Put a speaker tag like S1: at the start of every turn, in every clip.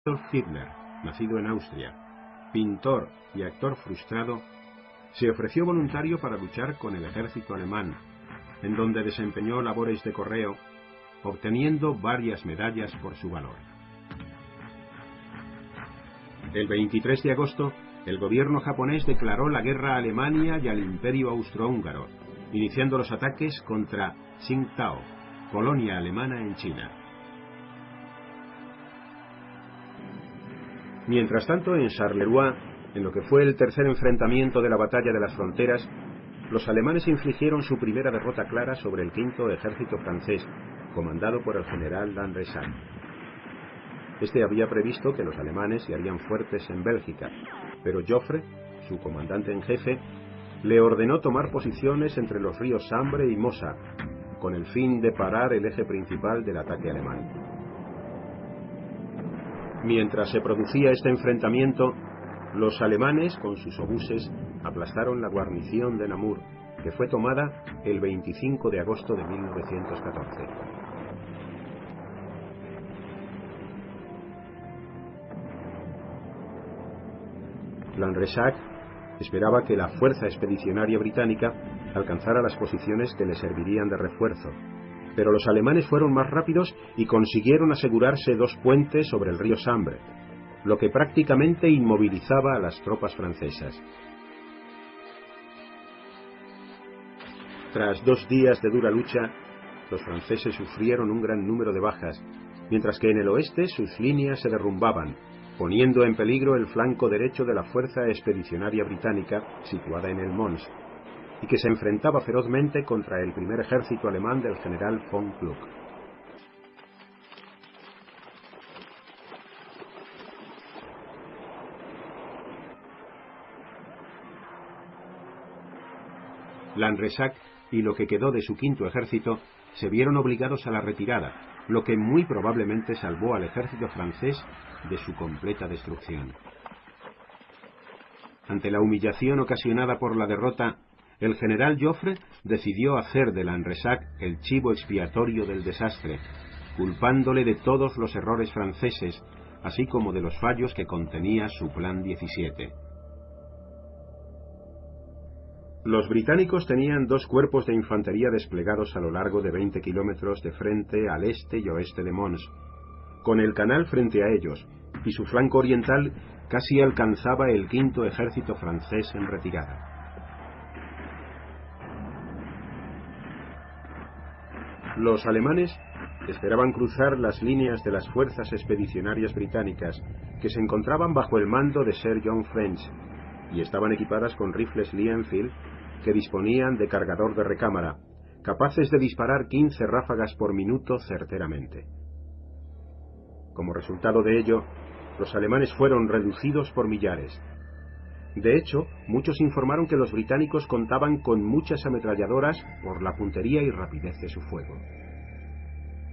S1: Adolf Hitler, nacido en Austria, pintor y actor frustrado, se ofreció voluntario para luchar con el ejército alemán, en donde desempeñó labores de correo, obteniendo varias medallas por su valor. El 23 de agosto, el gobierno japonés declaró la guerra a Alemania y al Imperio Austrohúngaro, iniciando los ataques contra Tsingtao, colonia alemana en China. Mientras tanto, en Charleroi, en lo que fue el tercer enfrentamiento de la Batalla de las Fronteras, los alemanes infligieron su primera derrota clara sobre el quinto ejército francés, comandado por el general Lanrezac. Este había previsto que los alemanes se harían fuertes en Bélgica, pero Joffre, su comandante en jefe, le ordenó tomar posiciones entre los ríos Sambre y Mosa, con el fin de parar el eje principal del ataque alemán. Mientras se producía este enfrentamiento, los alemanes, con sus obuses, aplastaron la guarnición de Namur, que fue tomada el 25 de agosto de 1914. Lanrezac esperaba que la fuerza expedicionaria británica alcanzara las posiciones que le servirían de refuerzo, pero los alemanes fueron más rápidos y consiguieron asegurarse 2 puentes sobre el río Sambre, lo que prácticamente inmovilizaba a las tropas francesas. Tras 2 días de dura lucha, los franceses sufrieron un gran número de bajas, mientras que en el oeste sus líneas se derrumbaban, poniendo en peligro el flanco derecho de la fuerza expedicionaria británica situada en el Mons, y que se enfrentaba ferozmente contra el primer ejército alemán del general von Kluck. Lanrezac y lo que quedó de su quinto ejército se vieron obligados a la retirada, lo que muy probablemente salvó al ejército francés de su completa destrucción. Ante la humillación ocasionada por la derrota, el general Joffre decidió hacer de Lanrezac el chivo expiatorio del desastre, culpándole de todos los errores franceses, así como de los fallos que contenía su Plan 17. Los británicos tenían 2 cuerpos de infantería desplegados a lo largo de 20 kilómetros de frente al este y oeste de Mons, con el canal frente a ellos, y su flanco oriental casi alcanzaba el quinto ejército francés en retirada. Los alemanes esperaban cruzar las líneas de las fuerzas expedicionarias británicas, que se encontraban bajo el mando de Sir John French, y estaban equipadas con rifles Lee Enfield que disponían de cargador de recámara, capaces de disparar 15 ráfagas por minuto certeramente. Como resultado de ello, los alemanes fueron reducidos por millares. De hecho, muchos informaron que los británicos contaban con muchas ametralladoras por la puntería y rapidez de su fuego.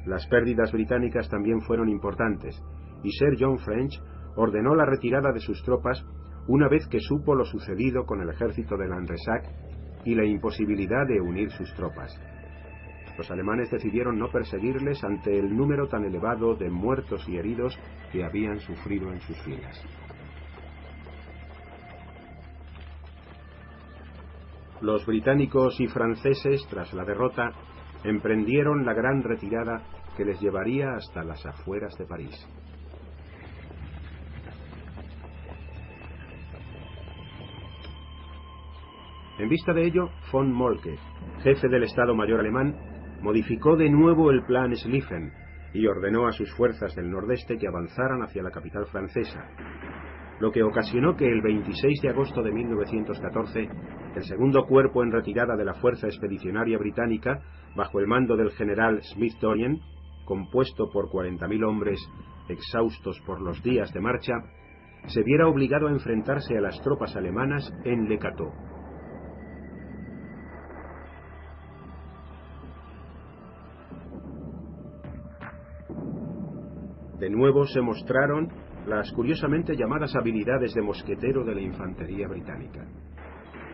S1: Las pérdidas británicas también fueron importantes, y Sir John French ordenó la retirada de sus tropas una vez que supo lo sucedido con el ejército de Lanrezac y la imposibilidad de unir sus tropas. Los alemanes decidieron no perseguirles ante el número tan elevado de muertos y heridos que habían sufrido en sus filas. Los británicos y franceses, tras la derrota, emprendieron la gran retirada que les llevaría hasta las afueras de París. En vista de ello, von Moltke, jefe del Estado Mayor alemán, modificó de nuevo el plan Schlieffen y ordenó a sus fuerzas del nordeste que avanzaran hacia la capital francesa, lo que ocasionó que el 26 de agosto de 1914 el segundo cuerpo en retirada de la Fuerza Expedicionaria Británica, bajo el mando del general Smith-Dorrien, compuesto por 40.000 hombres exhaustos por los días de marcha, se viera obligado a enfrentarse a las tropas alemanas en Le Cateau. De nuevo se mostraron las curiosamente llamadas habilidades de mosquetero de la infantería británica.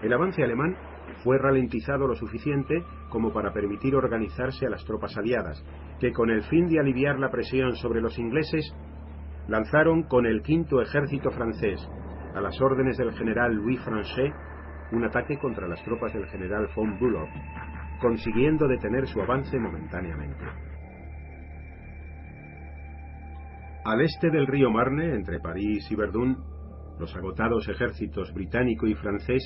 S1: El avance alemán fue ralentizado lo suficiente como para permitir organizarse a las tropas aliadas, que con el fin de aliviar la presión sobre los ingleses, lanzaron con el quinto ejército francés, a las órdenes del general Louis Franchet, un ataque contra las tropas del general von Bülow, consiguiendo detener su avance momentáneamente. Al este del río Marne, entre París y Verdun, los agotados ejércitos británico y francés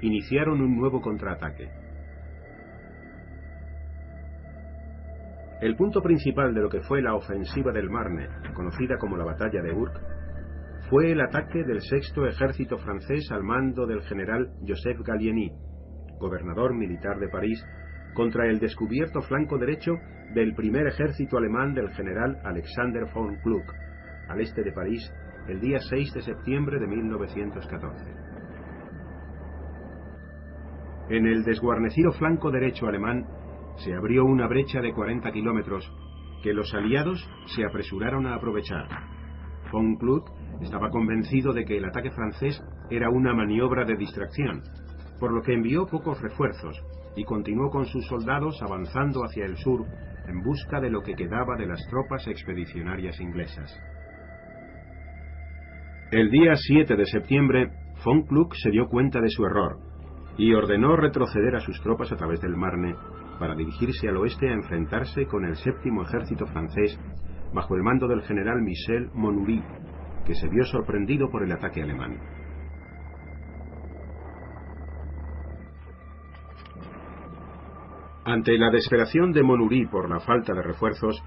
S1: iniciaron un nuevo contraataque. El punto principal de lo que fue la ofensiva del Marne, conocida como la batalla de Ourcq, fue el ataque del sexto ejército francés al mando del general Joseph Gallieni, gobernador militar de París, contra el descubierto flanco derecho del primer ejército alemán del general Alexander von Kluck, al este de París, el día 6 de septiembre de 1914. En el desguarnecido flanco derecho alemán se abrió una brecha de 40 kilómetros que los aliados se apresuraron a aprovechar. Von Kluck estaba convencido de que el ataque francés era una maniobra de distracción, por lo que envió pocos refuerzos y continuó con sus soldados avanzando hacia el sur en busca de lo que quedaba de las tropas expedicionarias inglesas. El día 7 de septiembre, von Kluck se dio cuenta de su error y ordenó retroceder a sus tropas a través del Marne para dirigirse al oeste a enfrentarse con el séptimo ejército francés bajo el mando del general Michel Monuri, que se vio sorprendido por el ataque alemán. Ante la desesperación de Monuri por la falta de refuerzos,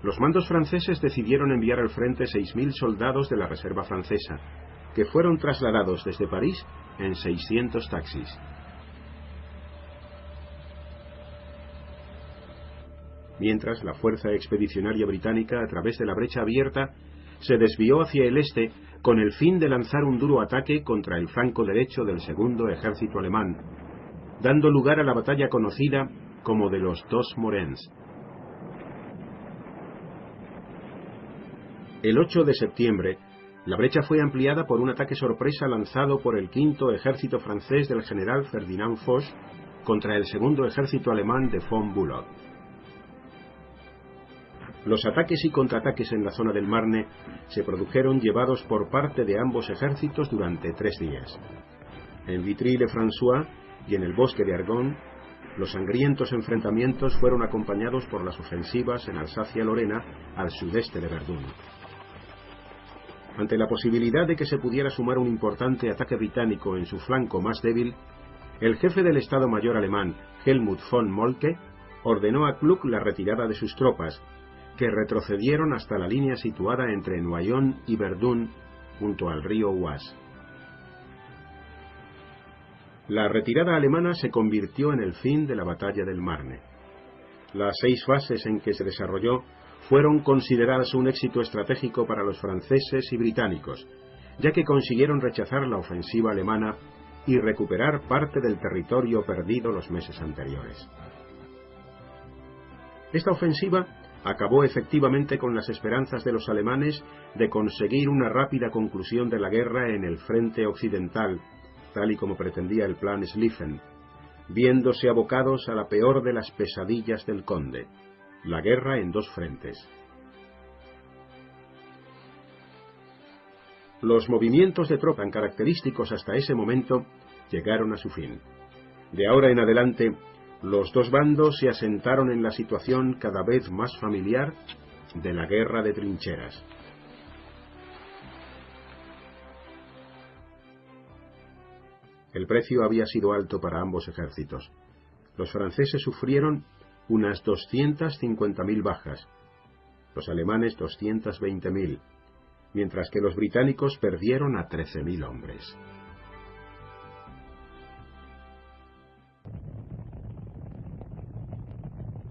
S1: los mandos franceses decidieron enviar al frente 6.000 soldados de la reserva francesa, que fueron trasladados desde París en 600 taxis. Mientras, la fuerza expedicionaria británica, a través de la brecha abierta, se desvió hacia el este con el fin de lanzar un duro ataque contra el flanco derecho del segundo ejército alemán, dando lugar a la batalla conocida como de los Dos Morens. El 8 de septiembre, la brecha fue ampliada por un ataque sorpresa lanzado por el quinto ejército francés del general Ferdinand Foch contra el segundo ejército alemán de von Bülow. Los ataques y contraataques en la zona del Marne se produjeron llevados por parte de ambos ejércitos durante 3 días. En Vitry-le-François y en el bosque de Argonne, los sangrientos enfrentamientos fueron acompañados por las ofensivas en Alsacia-Lorena al sudeste de Verdun. Ante la posibilidad de que se pudiera sumar un importante ataque británico en su flanco más débil, el jefe del Estado Mayor alemán, Helmut von Moltke, ordenó a Kluck la retirada de sus tropas, que retrocedieron hasta la línea situada entre Noyon y Verdun, junto al río Oise. La retirada alemana se convirtió en el fin de la batalla del Marne. Las 6 fases en que se desarrolló fueron consideradas un éxito estratégico para los franceses y británicos, ya que consiguieron rechazar la ofensiva alemana y recuperar parte del territorio perdido los meses anteriores. Esta ofensiva acabó efectivamente con las esperanzas de los alemanes de conseguir una rápida conclusión de la guerra en el frente occidental, tal y como pretendía el plan Schlieffen, viéndose abocados a la peor de las pesadillas del conde, la guerra en 2 frentes. Los movimientos de tropa tan característicos hasta ese momento llegaron a su fin. De ahora en adelante, los 2 bandos se asentaron en la situación cada vez más familiar de la guerra de trincheras. El precio había sido alto para ambos ejércitos. Los franceses sufrieron unas 250.000 bajas, los alemanes 220.000, mientras que los británicos perdieron a 13.000 hombres.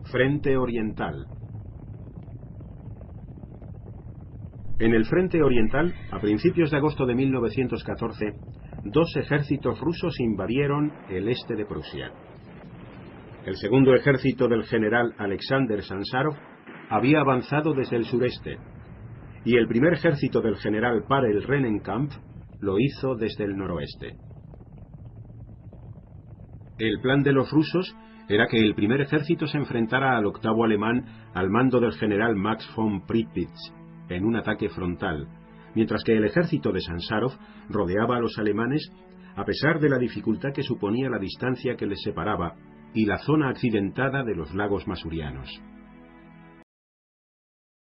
S1: Frente Oriental. En el Frente Oriental, a principios de agosto de 1914, 2 ejércitos rusos invadieron el este de Prusia. El segundo ejército del general Alexander Sansarov había avanzado desde el sureste, y el primer ejército del general Parel Rennenkampf lo hizo desde el noroeste. El plan de los rusos era que el primer ejército se enfrentara al 8º alemán al mando del general Max von Prittwitz en un ataque frontal, mientras que el ejército de Sansarov rodeaba a los alemanes a pesar de la dificultad que suponía la distancia que les separaba y la zona accidentada de los lagos masurianos.